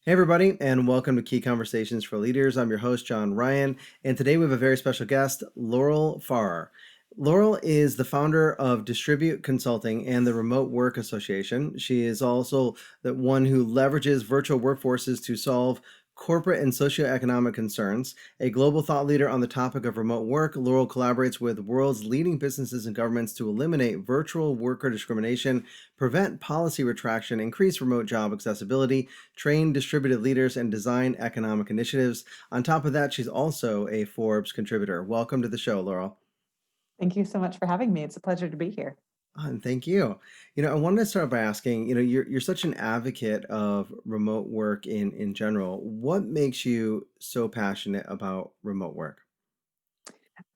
Hey, everybody, and welcome to Key Conversations for Leaders. I'm your host, John Ryan, and today we have a very special guest, Laurel Farrer. Laurel is the founder of Distribute Consulting and the Remote Work Association. She is also the one who leverages virtual workforces to solve corporate and socioeconomic concerns. A global thought leader on the topic of remote work, Laurel collaborates with world's leading businesses and governments to eliminate virtual worker discrimination, prevent policy retraction, increase remote job accessibility, train distributed leaders, and design economic initiatives. On top of that, she's also a Forbes contributor. Welcome to the show, Laurel. Thank you so much for having me. It's a pleasure to be here. And thank you. I wanted to start by asking, you're such an advocate of remote work in general. What makes you so passionate about remote work?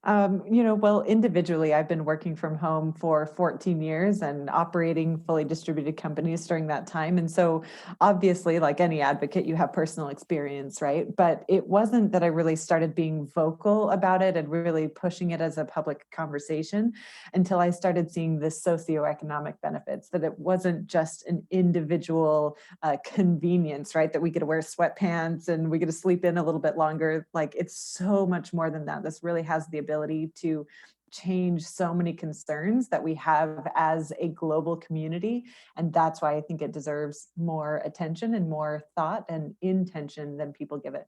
Well, individually, I've been working from home for 14 years and operating fully distributed companies during that time. And so, obviously, like any advocate, you have personal experience, right? But it wasn't that I really started being vocal about it and really pushing it as a public conversation until I started seeing the socioeconomic benefits, that it wasn't just an individual convenience, right? That we get to wear sweatpants and we get to sleep in a little bit longer. Like it's so much more than that. This really has the ability to change so many concerns that we have as a global community. And that's why I think it deserves more attention and more thought and intention than people give it.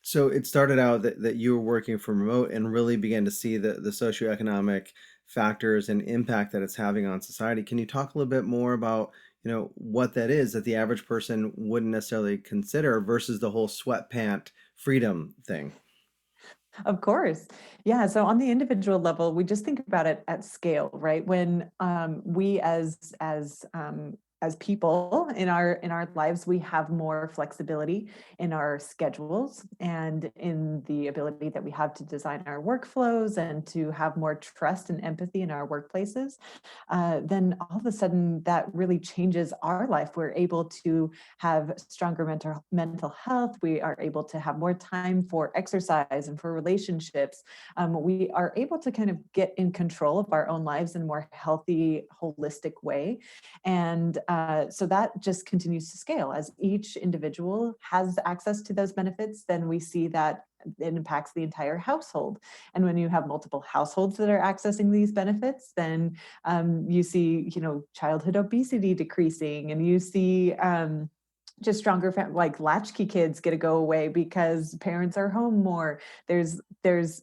So it started out that you were working from remote and really began to see the socioeconomic factors and impact that it's having on society. Can you talk a little bit more about, what that is that the average person wouldn't necessarily consider versus the whole sweatpant freedom thing? Of course. Yeah. So on the individual level, we just think about it at scale, right? When we as people in our lives, we have more flexibility in our schedules and in the ability that we have to design our workflows and to have more trust and empathy in our workplaces. Then all of a sudden that really changes our life. We're able to have stronger mental health. We are able to have more time for exercise and for relationships. We are able to kind of get in control of our own lives in a more healthy, holistic way. And so that just continues to scale as each individual has access to those benefits. Then we see that it impacts the entire household. And when you have multiple households that are accessing these benefits, then you see, childhood obesity decreasing, and you see just stronger like latchkey kids get to go away because parents are home more. There's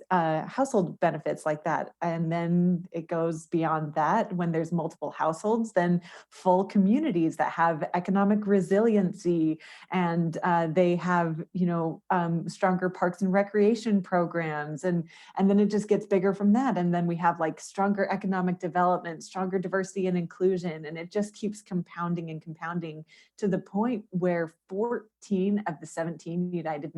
household benefits like that, and then it goes beyond that. When there's multiple households, then full communities that have economic resiliency, and they have stronger parks and recreation programs, and then it just gets bigger from that. And then we have like stronger economic development, stronger diversity and inclusion, and it just keeps compounding and compounding to the point where 14 of the 17 United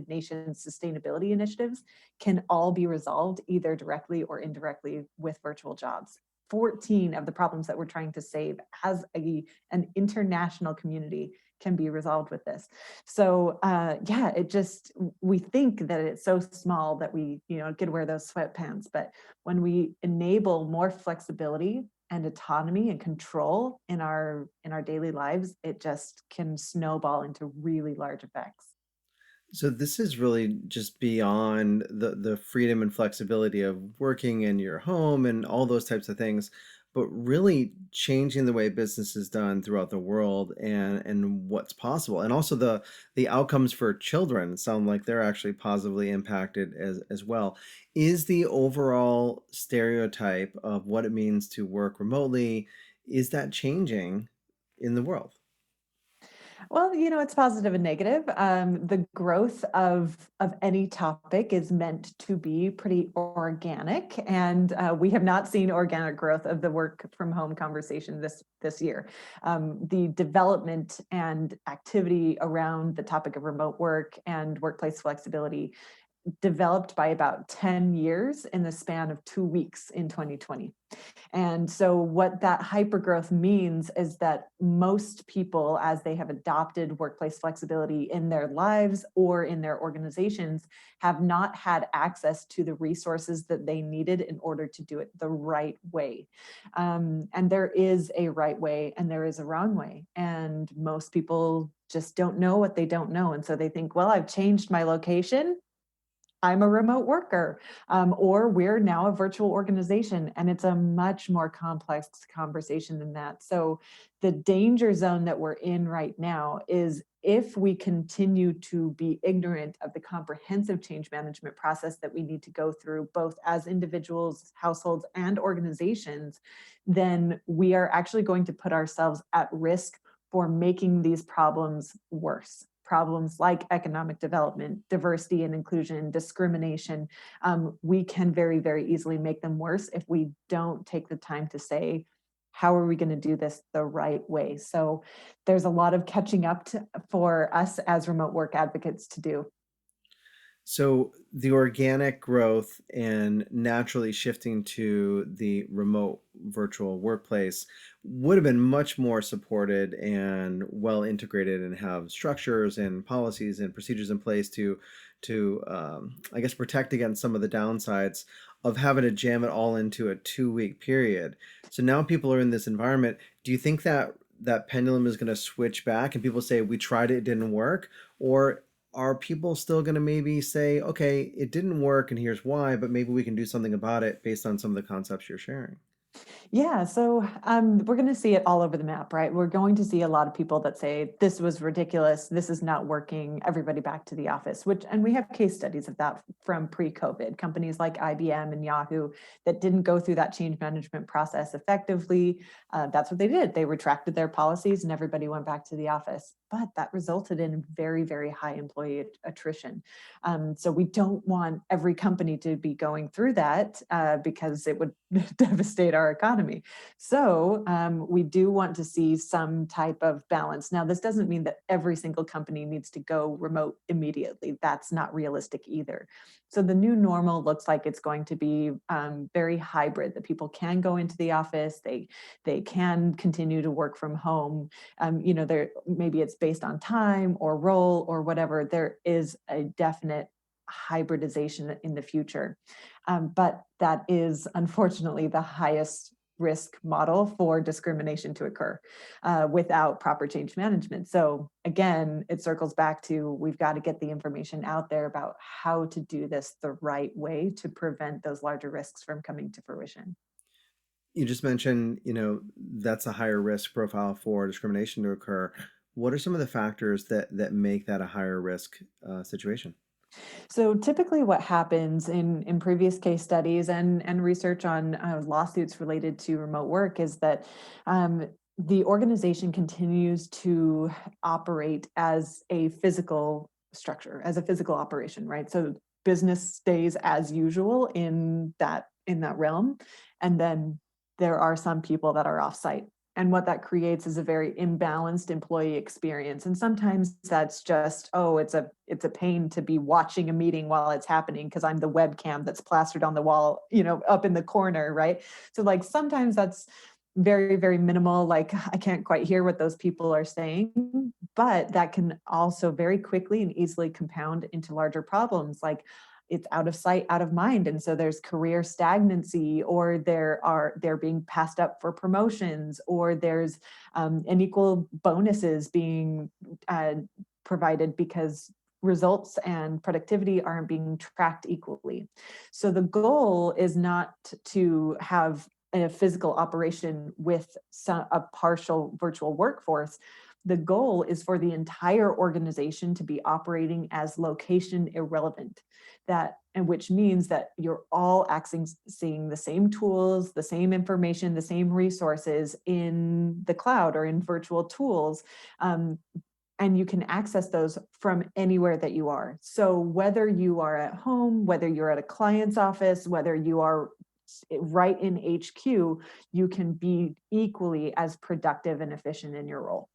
Nations sustainability initiatives can all be resolved either directly or indirectly with virtual jobs. 14 of the problems that we're trying to save as an international community can be resolved with this. So yeah, we think that it's so small that we get to wear those sweatpants, but when we enable more flexibility and autonomy and control in our daily lives, it just can snowball into really large effects. So this is really just beyond the freedom and flexibility of working in your home and all those types of things, but really changing the way business is done throughout the world and what's possible. And also the outcomes for children sound like they're actually positively impacted as well. Is the overall stereotype of what it means to work remotely, is that changing in the world? Well, it's positive and negative. The growth of any topic is meant to be pretty organic, and we have not seen organic growth of the work from home conversation this year. The development and activity around the topic of remote work and workplace flexibility developed by about 10 years in the span of 2 weeks in 2020. And so, what that hypergrowth means is that most people, as they have adopted workplace flexibility in their lives or in their organizations, have not had access to the resources that they needed in order to do it the right way. And there is a right way and there is a wrong way. And most people just don't know what they don't know. And so they think, well, I've changed my location, I'm a remote worker, or we're now a virtual organization. And it's a much more complex conversation than that. So, the danger zone that we're in right now is if we continue to be ignorant of the comprehensive change management process that we need to go through, both as individuals, households, and organizations, then we are actually going to put ourselves at risk for making these problems worse. Problems like economic development, diversity and inclusion, discrimination, we can very, very easily make them worse if we don't take the time to say, how are we going to do this the right way? So there's a lot of catching up for us as remote work advocates to do. So the organic growth and naturally shifting to the remote virtual workplace would have been much more supported and well integrated and have structures and policies and procedures in place to I guess protect against some of the downsides of having to jam it all into a 2 week period. So now people are in this environment. Do you think that that pendulum is going to switch back and people say we tried it, it didn't work? Or are people still going to maybe say, okay, it didn't work and here's why, but maybe we can do something about it based on some of the concepts you're sharing? Yeah, so we're going to see it all over the map, right? We're going to see a lot of people that say, this was ridiculous, this is not working, everybody back to the office, and we have case studies of that from pre-COVID. Companies like IBM and Yahoo that didn't go through that change management process effectively, that's what they did. They retracted their policies and everybody went back to the office. But that resulted in very, very high employee attrition. So we don't want every company to be going through that because it would devastate our economy. So we do want to see some type of balance. Now, this doesn't mean that every single company needs to go remote immediately. That's not realistic either. So the new normal looks like it's going to be very hybrid. That people can go into the office, they can continue to work from home. There maybe it's based on time or role or whatever. There is a definite hybridization in the future. But that is unfortunately the highest risk model for discrimination to occur without proper change management. So again, it circles back to we've got to get the information out there about how to do this the right way to prevent those larger risks from coming to fruition. You just mentioned, that's a higher risk profile for discrimination to occur. What are some of the factors that make that a higher risk situation? So typically what happens in previous case studies and research on lawsuits related to remote work is that the organization continues to operate as a physical structure, as a physical operation, right? So business stays as usual in that realm. And then there are some people that are offsite. And what that creates is a very imbalanced employee experience. And sometimes that's just, oh, it's a pain to be watching a meeting while it's happening because I'm the webcam that's plastered on the wall, up in the corner, right? So like sometimes that's very, very minimal, like I can't quite hear what those people are saying, but that can also very quickly and easily compound into larger problems like it's out of sight, out of mind. And so there's career stagnancy, or they're being passed up for promotions, or there's unequal bonuses being provided because results and productivity aren't being tracked equally. So the goal is not to have a physical operation with a partial virtual workforce. The goal is for the entire organization to be operating as location irrelevant, and which means that you're all seeing the same tools, the same information, the same resources in the cloud or in virtual tools. And you can access those from anywhere that you are. So whether you are at home, whether you're at a client's office, whether you are right in HQ, you can be equally as productive and efficient in your role.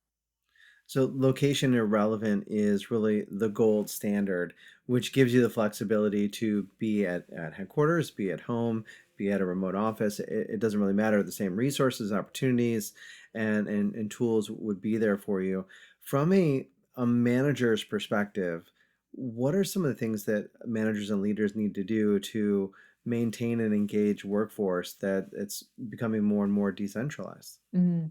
So location irrelevant is really the gold standard, which gives you the flexibility to be at headquarters, be at home, be at a remote office. It doesn't really matter. The same resources, opportunities, and tools would be there for you. From a manager's perspective, what are some of the things that managers and leaders need to do to maintain an engaged workforce that it's becoming more and more decentralized? Mm.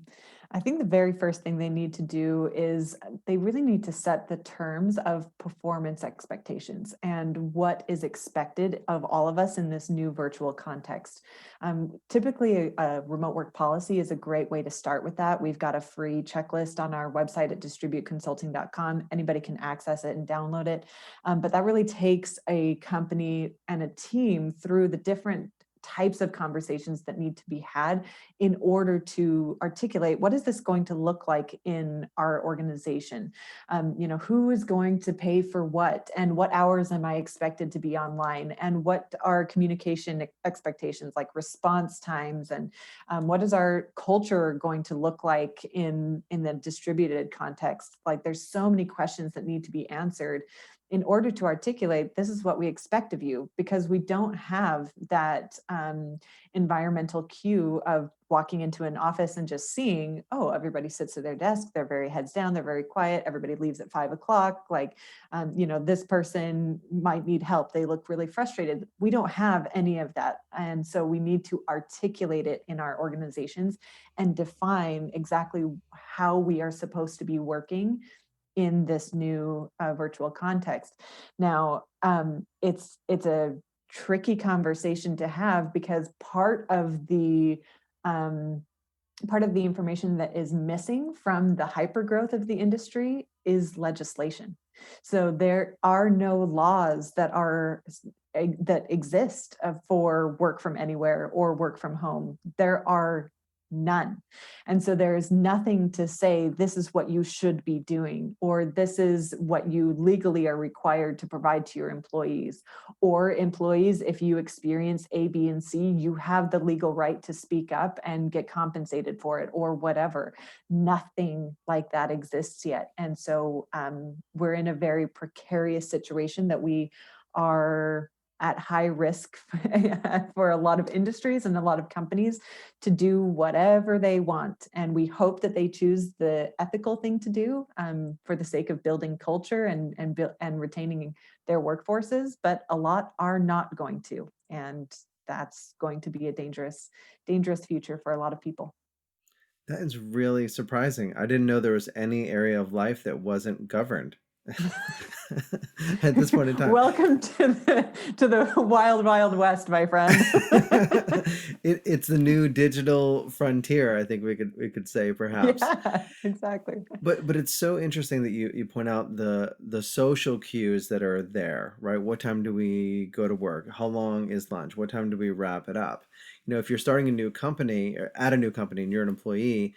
I think the very first thing they need to do is they really need to set the terms of performance expectations and what is expected of all of us in this new virtual context. Typically, a remote work policy is a great way to start with that. We've got a free checklist on our website at distributeconsulting.com. Anybody can access it and download it. But that really takes a company and a team through the different types of conversations that need to be had in order to articulate what is this going to look like in our organization. Who is going to pay for what, and what hours am I expected to be online, and what are communication expectations like response times, and what is our culture going to look like in the distributed context. Like, there's so many questions that need to be answered in order to articulate this is what we expect of you, because we don't have that environmental cue of walking into an office and just seeing, oh, everybody sits at their desk, they're very heads down, they're very quiet, everybody leaves at 5 o'clock. Like, this person might need help, they look really frustrated. We don't have any of that. And so we need to articulate it in our organizations and define exactly how we are supposed to be working in this new virtual context. Now, it's a tricky conversation to have, because um, part of the information that is missing from the hypergrowth of the industry is legislation. So there are no laws that exist for work from anywhere or work from home. There are none. And so there is nothing to say this is what you should be doing, or this is what you legally are required to provide to your employees. Or employees, if you experience A, B, and C, you have the legal right to speak up and get compensated for it, or whatever. Nothing like that exists yet. And so we're in a very precarious situation that we are at high risk for a lot of industries and a lot of companies to do whatever they want. And we hope that they choose the ethical thing to do, for the sake of building culture and retaining their workforces. But a lot are not going to, and that's going to be a dangerous future for a lot of people. That is really surprising. I didn't know there was any area of life that wasn't governed at this point in time. Welcome to the wild, wild west, my friend. It's the new digital frontier, I think we could say perhaps. Yeah, exactly. But it's so interesting that you point out the social cues that are there, right? What time do we go to work? How long is lunch? What time do we wrap it up? If you're starting a new company or at a new company and you're an employee,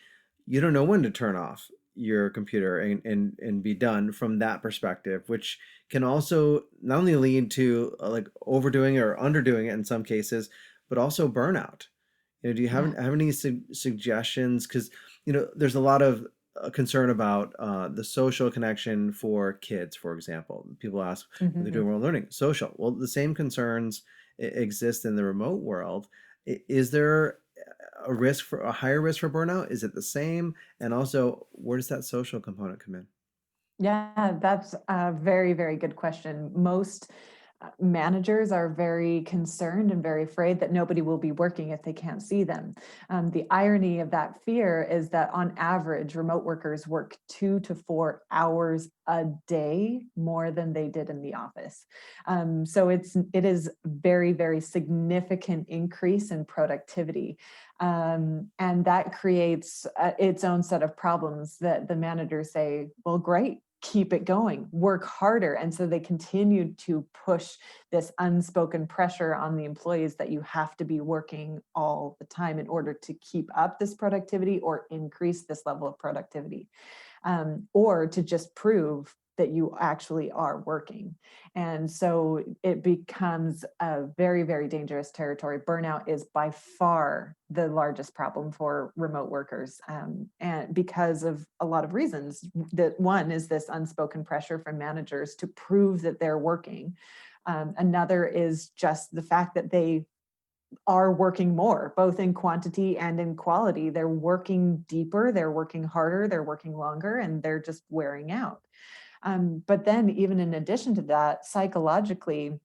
you don't know when to turn off your computer and be done from that perspective, which can also not only lead to like overdoing it or underdoing it in some cases, but also burnout. Do you Yeah. have any suggestions? Because there's a lot of concern about the social connection for kids, for example. People ask when they're doing Mhm. remote learning, social. Well, the same concerns exist in the remote world. Is there a higher risk for burnout? Is it the same? And also, where does that social component come in? Yeah, that's a very, very good question. Most managers are very concerned and very afraid that nobody will be working if they can't see them. The irony of that fear is that on average, remote workers work 2 to 4 hours a day more than they did in the office. So it is very, very significant increase in productivity. And that creates its own set of problems that the managers say, well, great, keep it going, work harder. And so they continue to push this unspoken pressure on the employees that you have to be working all the time in order to keep up this productivity or increase this level of productivity, or to just prove that you actually are working. And so it becomes a very, very dangerous territory. Burnout is by far the largest problem for remote workers, and because of a lot of reasons. That one is this unspoken pressure from managers to prove that they're working. Another is just the fact that they are working more, both in quantity and in quality. They're working deeper, they're working harder, they're working longer, and they're just wearing out. But then, even in addition to that, psychologically,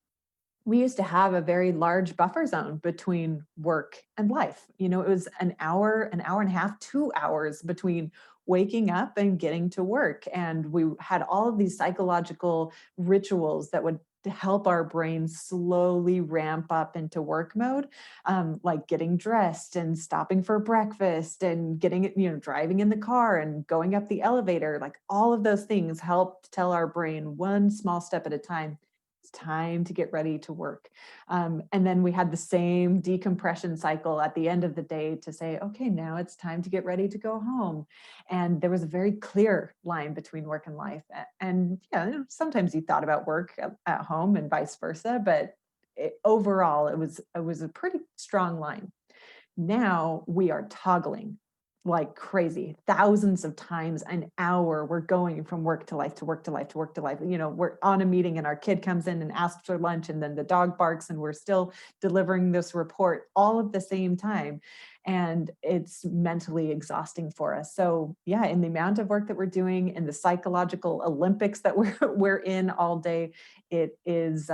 we used to have a very large buffer zone between work and life. It was an hour and a half, 2 hours between waking up and getting to work. And we had all of these psychological rituals that would help our brain slowly ramp up into work mode, like getting dressed and stopping for breakfast and driving in the car and going up the elevator. Like all of those things help tell our brain one small step at a time, it's time to get ready to work. And then we had the same decompression cycle at the end of the day to say, okay, now it's time to get ready to go home. And there was a very clear line between work and life. And yeah, sometimes you thought about work at home and vice versa, but overall, it was a pretty strong line. Now we are toggling like crazy, thousands of times an hour. We're going from work to life to work to life to work to life. We're on a meeting and our kid comes in and asks for lunch, and then the dog barks, and we're still delivering this report all at the same time. And it's mentally exhausting for us. So yeah, in the amount of work that we're doing, in the psychological Olympics that we're in all day, it's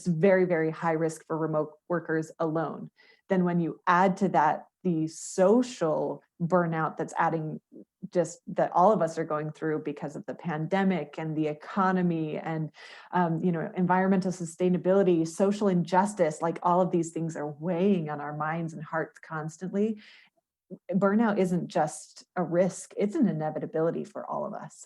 very, very high risk for remote workers alone. Then when you add to that the social burnout that's adding, just that all of us are going through because of the pandemic and the economy and environmental sustainability, social injustice, like all of these things are weighing on our minds and hearts constantly. Burnout isn't just a risk, it's an inevitability for all of us.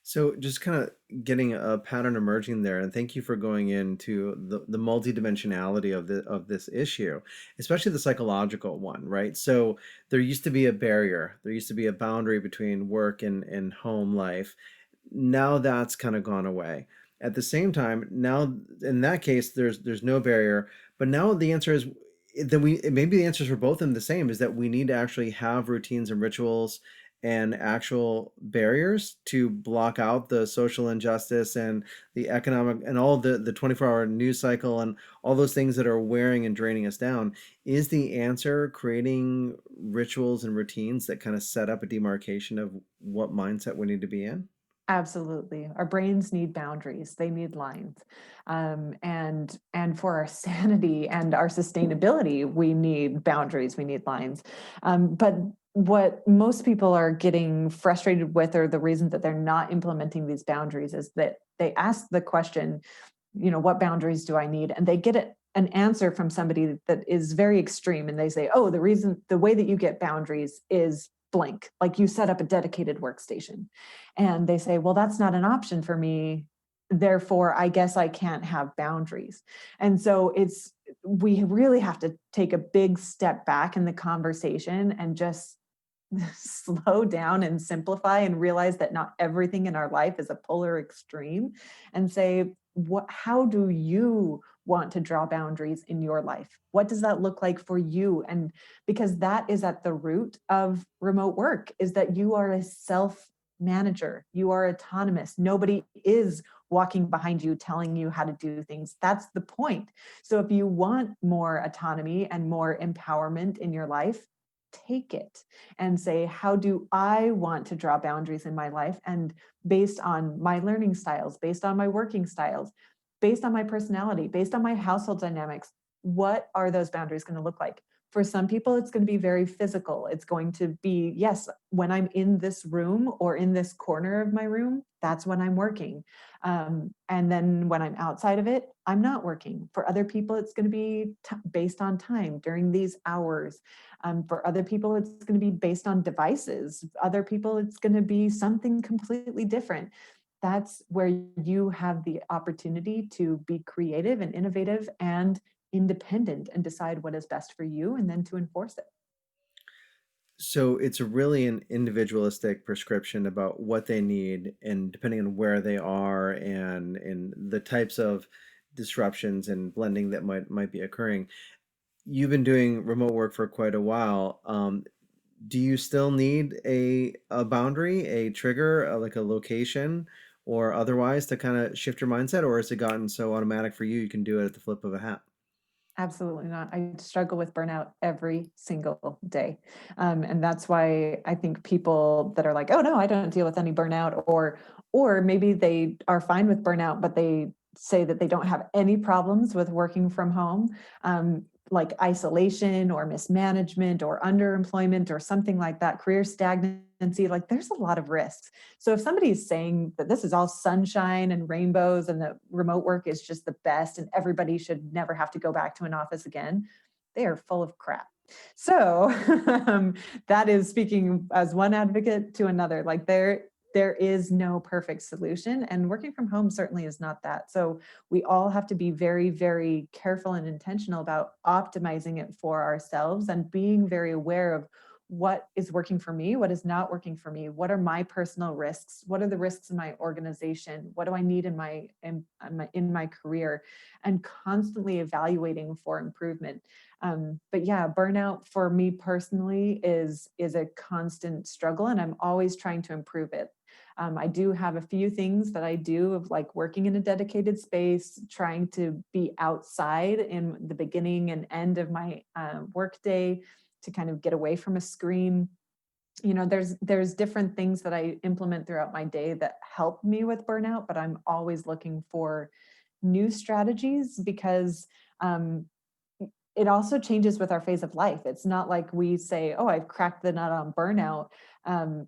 So just kind of getting a pattern emerging there, and thank you for going into the multidimensionality of this issue, especially the psychological one, right? So there used to be a barrier, there used to be a boundary between work and home life. Now that's kind of gone away. At the same time, now in that case, there's no barrier, but now the answer is that we maybe the answers for both of them the same is that we need to actually have routines and rituals and actual barriers to block out the social injustice and the economic and all the 24-hour news cycle and all those things that are wearing and draining us down. Is the answer creating rituals and routines that kind of set up a demarcation of what mindset we need to be in? Absolutely. Our brains need boundaries. They need lines. And for our sanity and our sustainability, we need boundaries. We need lines. But what most people are getting frustrated with, or the reason that they're not implementing these boundaries, is that they ask the question, what boundaries do I need? And they get an answer from somebody that is very extreme. And they say, oh, the way that you get boundaries is blank, like you set up a dedicated workstation. And they say, well, that's not an option for me. Therefore, I guess I can't have boundaries. And so we really have to take a big step back in the conversation and just slow down and simplify and realize that not everything in our life is a polar extreme, and say, how do you want to draw boundaries in your life? What does that look like for you? And because that is at the root of remote work, is that you are a self manager, you are autonomous. Nobody is walking behind you telling you how to do things. That's the point. So if you want more autonomy and more empowerment in your life, take it and say, how do I want to draw boundaries in my life? And based on my learning styles, based on my working styles, based on my personality, based on my household dynamics, what are those boundaries going to look like? For some people, it's going to be very physical. It's going to be, yes, when I'm in this room or in this corner of my room, that's when I'm working. And then when I'm outside of it, I'm not working. For other people, it's going to be based on time during these hours. For other people, it's going to be based on devices. Other people, it's going to be something completely different. That's where you have the opportunity to be creative and innovative and independent and decide what is best for you, and then to enforce it. So it's really an individualistic prescription about what they need, and depending on where they are and the types of disruptions and blending that might be occurring. You've been doing remote work for quite a while. Do you still need a boundary, a trigger, like a location, or otherwise to kind of shift your mindset, or has it gotten so automatic for you you can do it at the flip of a hat? Absolutely not. I struggle with burnout every single day. And that's why I think people that are like, oh no, I don't deal with any burnout, or maybe they are fine with burnout, but they say that they don't have any problems with working from home, like isolation or mismanagement or underemployment or something like that, career stagnancy, like there's a lot of risks. So if somebody's saying that this is all sunshine and rainbows and that remote work is just the best and everybody should never have to go back to an office again, they are full of crap. So that is speaking as one advocate to another. Like there is no perfect solution, and working from home certainly is not that. So we all have to be very, very careful and intentional about optimizing it for ourselves and being very aware of what is working for me, what is not working for me, what are my personal risks, what are the risks in my organization, what do I need in my career, and constantly evaluating for improvement. But yeah, burnout for me personally is a constant struggle, and I'm always trying to improve it. I do have a few things that I do of like working in a dedicated space, trying to be outside in the beginning and end of my workday to kind of get away from a screen. You know, there's different things that I implement throughout my day that help me with burnout, but I'm always looking for new strategies because um, it also changes with our phase of life. It's not like we say, "Oh, I've cracked the nut on burnout." Um,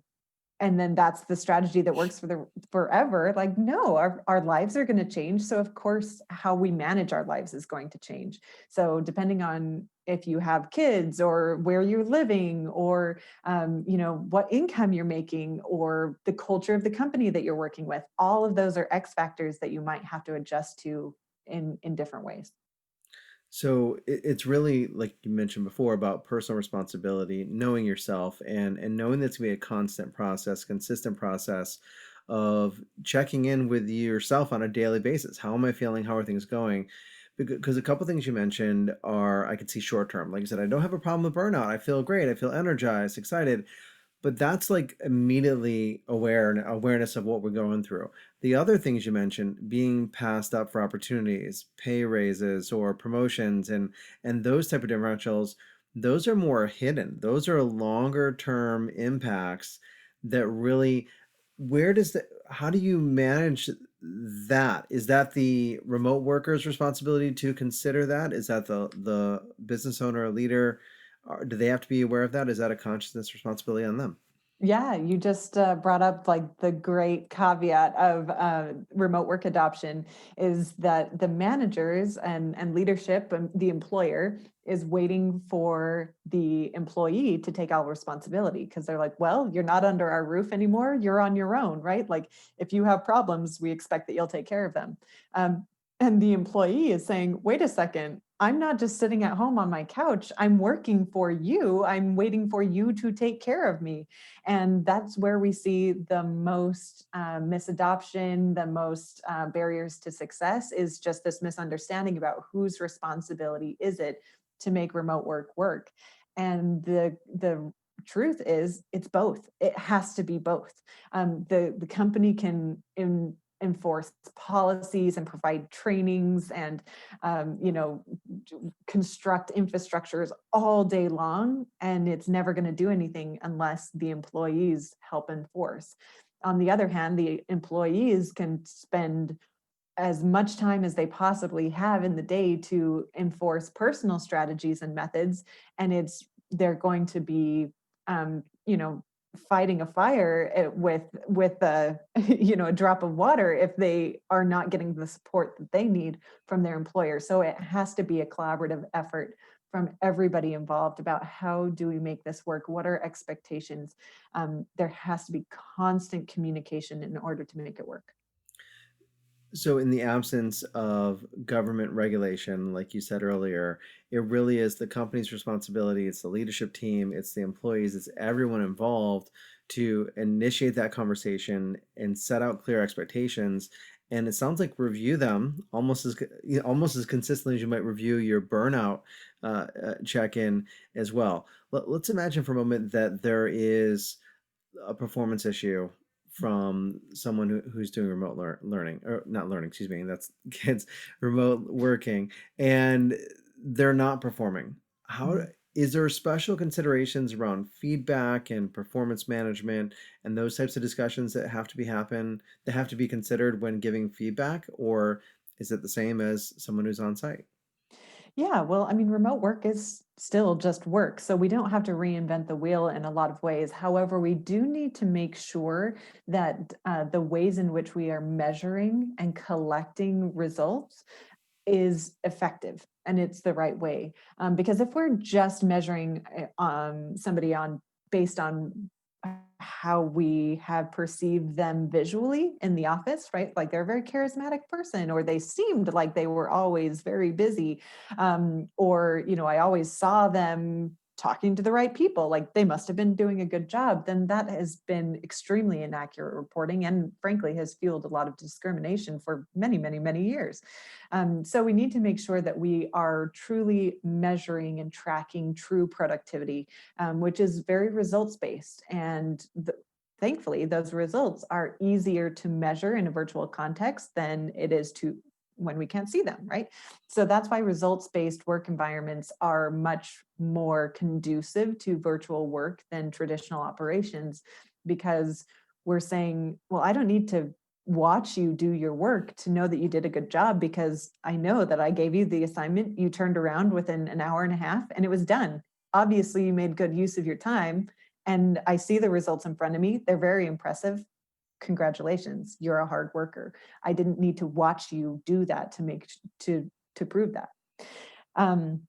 and then that's the strategy that works for the forever. Like no, our lives are going to change, so of course how we manage our lives is going to change. So depending on if you have kids or where you're living or what income you're making or the culture of the company that you're working with, all of those are X factors that you might have to adjust to in different ways. So it's really like you mentioned before about personal responsibility, knowing yourself, and knowing that's gonna be a constant process, consistent process of checking in with yourself on a daily basis. How am I feeling? How are things going? Because a couple things you mentioned are I could see short term. Like I said, I don't have a problem with burnout. I feel great. I feel energized, excited. But that's like immediately awareness of what we're going through. The other things you mentioned, being passed up for opportunities, pay raises or promotions and those type of differentials, those are more hidden. Those are longer term impacts that really where does the how do you manage that? Is that the remote worker's responsibility to consider that? Is that the business owner or leader? Do they have to be aware of that? Is that a consciousness responsibility on them? Yeah, you just brought up like the great caveat of remote work adoption is that the managers and leadership and the employer is waiting for the employee to take all responsibility because they're like, well, you're not under our roof anymore. You're on your own, right? Like if you have problems, we expect that you'll take care of them. Um, and the employee is saying, wait a second, I'm not just sitting at home on my couch. I'm working for you. I'm waiting for you to take care of me. And that's where we see the most misadoption, the most barriers to success is just this misunderstanding about whose responsibility is it to make remote work work. And the truth is it's both. It has to be both. The company can enforce policies and provide trainings and construct infrastructures all day long, and it's never going to do anything unless the employees help enforce. On the other hand, the employees can spend as much time as they possibly have in the day to enforce personal strategies and methods, and they're going to be fighting a fire with a a drop of water if they are not getting the support that they need from their employer. So it has to be a collaborative effort from everybody involved about how do we make this work, what are expectations. There has to be constant communication in order to make it work. So, in the absence of government regulation, like you said earlier, it really is the company's responsibility. It's the leadership team, it's the employees, it's everyone involved to initiate that conversation and set out clear expectations. And it sounds like review them almost as consistently as you might review your burnout check-in as well. Let's imagine for a moment that there is a performance issue from someone who's doing remote learning, or not learning, excuse me, that's kids remote working, and they're not performing. How Mhm. is there special considerations around feedback and performance management and those types of discussions that have to be considered when giving feedback, or is it the same as someone who's on site? Yeah, well, I mean, remote work is still just work. So we don't have to reinvent the wheel in a lot of ways. However, we do need to make sure that the ways in which we are measuring and collecting results is effective and it's the right way. Because if we're just measuring somebody on based on how we have perceived them visually in the office, right? Like they're a very charismatic person, or they seemed like they were always very busy, or I always saw them talking to the right people, like they must have been doing a good job. Then that has been extremely inaccurate reporting, and frankly has fueled a lot of discrimination for many, many, many years. So we need to make sure that we are truly measuring and tracking true productivity, which is very results based. And thankfully, those results are easier to measure in a virtual context than it is to when we can't see them, right? So that's why results based work environments are much more conducive to virtual work than traditional operations, because we're saying, well, I don't need to watch you do your work to know that you did a good job, because I know that I gave you the assignment, you turned around within an hour and a half and it was done. Obviously, you made good use of your time, and I see the results in front of me. They're very impressive. Congratulations, you're a hard worker. I didn't need to watch you do that to prove that. Um,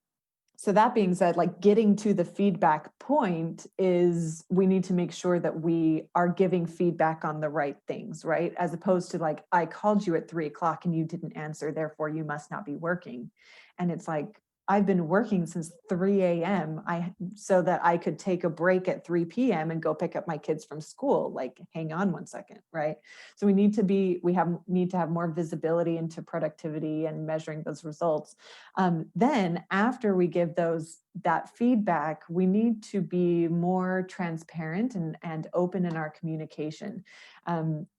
so that being said, like getting to the feedback point is we need to make sure that we are giving feedback on the right things, right? As opposed to like, I called you at 3 o'clock and you didn't answer, therefore you must not be working. And it's like, I've been working since 3 a.m. So that I could take a break at 3 p.m. and go pick up my kids from school. Like, hang on one second, right? So we need to have more visibility into productivity and measuring those results. Then after we give that feedback, we need to be more transparent and open in our communication.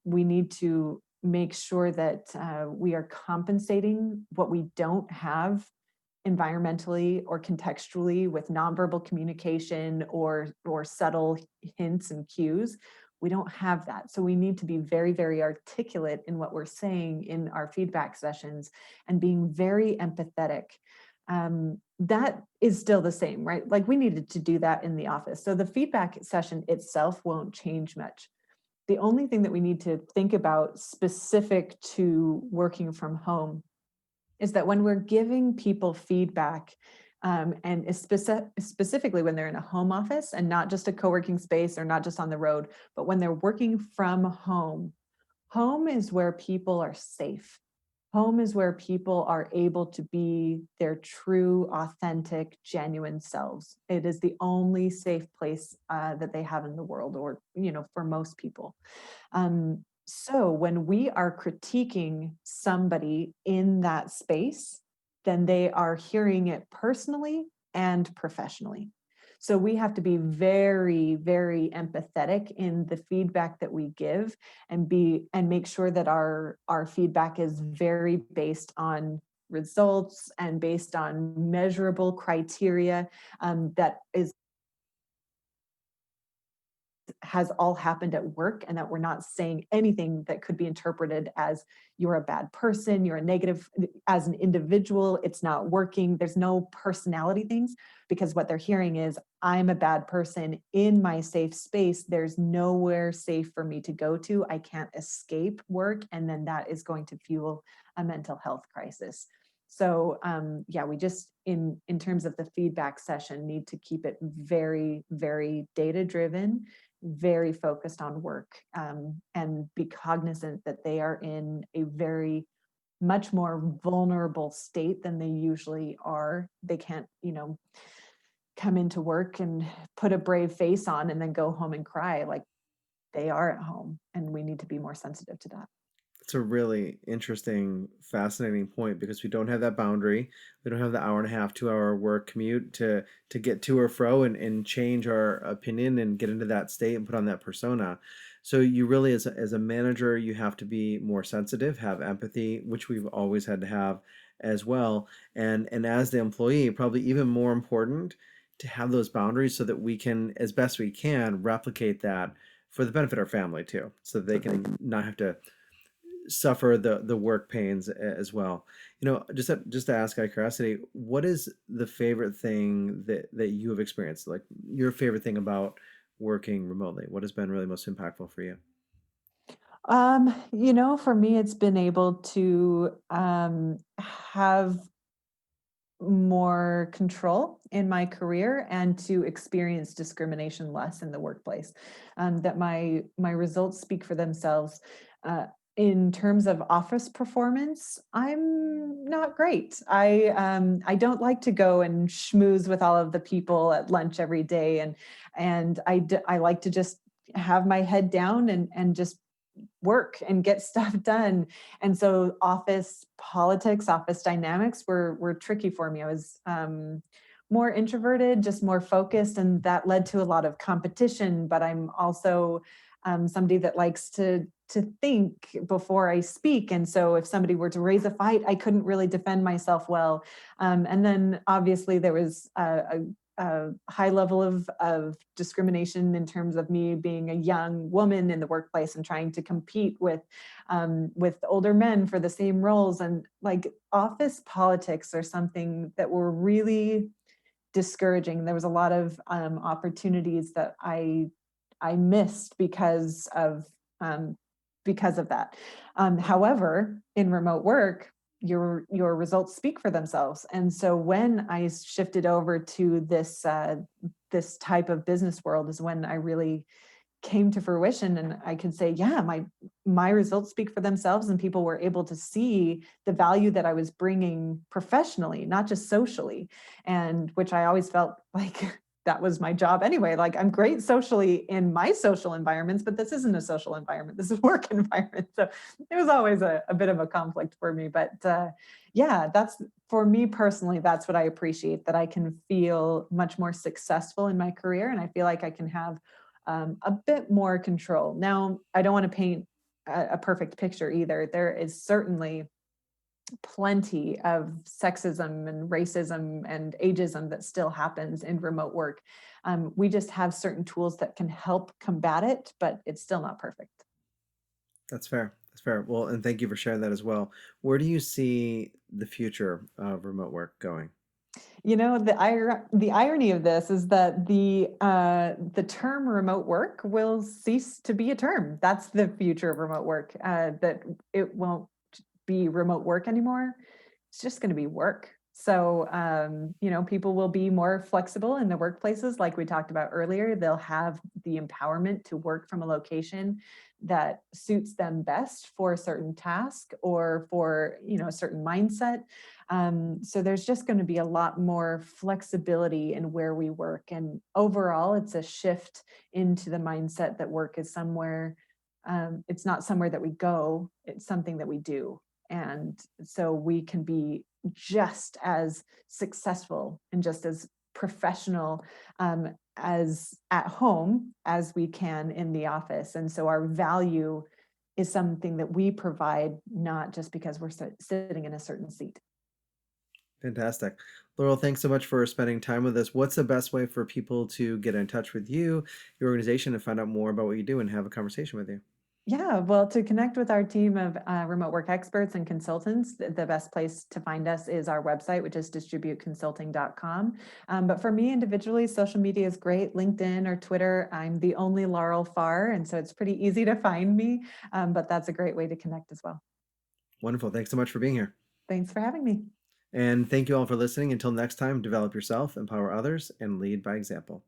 We need to make sure that we are compensating what we don't have environmentally or contextually with nonverbal communication or subtle hints and cues. We don't have that. So we need to be very, very articulate in what we're saying in our feedback sessions and being very empathetic. That is still the same, right? Like we needed to do that in the office. So the feedback session itself won't change much. The only thing that we need to think about specific to working from home is that when we're giving people feedback, and specifically when they're in a home office and not just a co-working space or not just on the road, but when they're working from home, home is where people are safe. Home is where people are able to be their true, authentic, genuine selves. It is the only safe place that they have in the world, or for most people. So when we are critiquing somebody in that space, then they are hearing it personally and professionally. So we have to be very, very empathetic in the feedback that we give, and make sure that our feedback is very based on results and based on measurable criteria, that has all happened at work, and that we're not saying anything that could be interpreted as you're a bad person, you're a negative as an individual, it's not working. There's no personality things, because what they're hearing is I'm a bad person in my safe space. There's nowhere safe for me to go to. I can't escape work. And then that is going to fuel a mental health crisis. So yeah, we just in terms of the feedback session need to keep it very, very data driven very focused on work, and be cognizant that they are in a very much more vulnerable state than they usually are. They can't, come into work and put a brave face on and then go home and cry like they are at home. And we need to be more sensitive to that. It's a really interesting, fascinating point because we don't have that boundary. We don't have the hour and a half, 2 hour work commute to get to or fro and change our opinion and get into that state and put on that persona. So you really, as a manager, you have to be more sensitive, have empathy, which we've always had to have as well. And as the employee, probably even more important to have those boundaries so that we can, as best we can, replicate that for the benefit of our family too, so that they can not have to suffer the work pains as well. Just to ask out of curiosity, what is the favorite thing that you have experienced? Like your favorite thing about working remotely? What has been really most impactful for you? For me, it's been able to have more control in my career and to experience discrimination less in the workplace. That my results speak for themselves. In terms of office performance, I'm not great. I don't like to go and schmooze with all of the people at lunch every day, and I like to just have my head down and just work and get stuff done. And so office politics, office dynamics were tricky for me. I was more introverted, just more focused, and that led to a lot of competition. But I'm also somebody that likes to think before I speak. And so if somebody were to raise a fight, I couldn't really defend myself well. And then obviously there was a high level of discrimination in terms of me being a young woman in the workplace and trying to compete with older men for the same roles. And like office politics are something that were really discouraging. There was a lot of opportunities that I missed um, because of that. However, in remote work, your results speak for themselves. And so when I shifted over to this type of business world is when I really came to fruition, and I could say, yeah, my results speak for themselves, and people were able to see the value that I was bringing professionally, not just socially, and which I always felt like that was my job anyway. Like I'm great socially in my social environments, but this isn't a social environment. This is a work environment. So it was always a bit of a conflict for me. But yeah, that's for me personally, that's what I appreciate, that I can feel much more successful in my career. And I feel like I can have a bit more control. Now, I don't want to paint a perfect picture either. There is certainly plenty of sexism and racism and ageism that still happens in remote work. We just have certain tools that can help combat it, but it's still not perfect. That's fair. That's fair. Well, and thank you for sharing that as well. Where do you see the future of remote work going? The irony of this is that the term remote work will cease to be a term. That's the future of remote work. That it won't be remote work anymore. It's just going to be work. So, people will be more flexible in the workplaces, like we talked about earlier. They'll have the empowerment to work from a location that suits them best for a certain task or for a certain mindset. So there's just going to be a lot more flexibility in where we work, and overall, it's a shift into the mindset that work is somewhere. It's not somewhere that we go; it's something that we do, and so we can be just as successful and just as professional as at home as we can in the office. And so our value is something that we provide, not just because we're sitting in a certain seat. Fantastic. Laurel, thanks so much for spending time with us. What's the best way for people to get in touch with you, your organization, and find out more about what you do and have a conversation with you? Yeah, well, to connect with our team of remote work experts and consultants, the best place to find us is our website, which is distributeconsulting.com. But for me individually, social media is great. LinkedIn or Twitter, I'm the only Laurel Farrer, and so it's pretty easy to find me. But that's a great way to connect as well. Wonderful. Thanks so much for being here. Thanks for having me. And thank you all for listening. Until next time, develop yourself, empower others, and lead by example.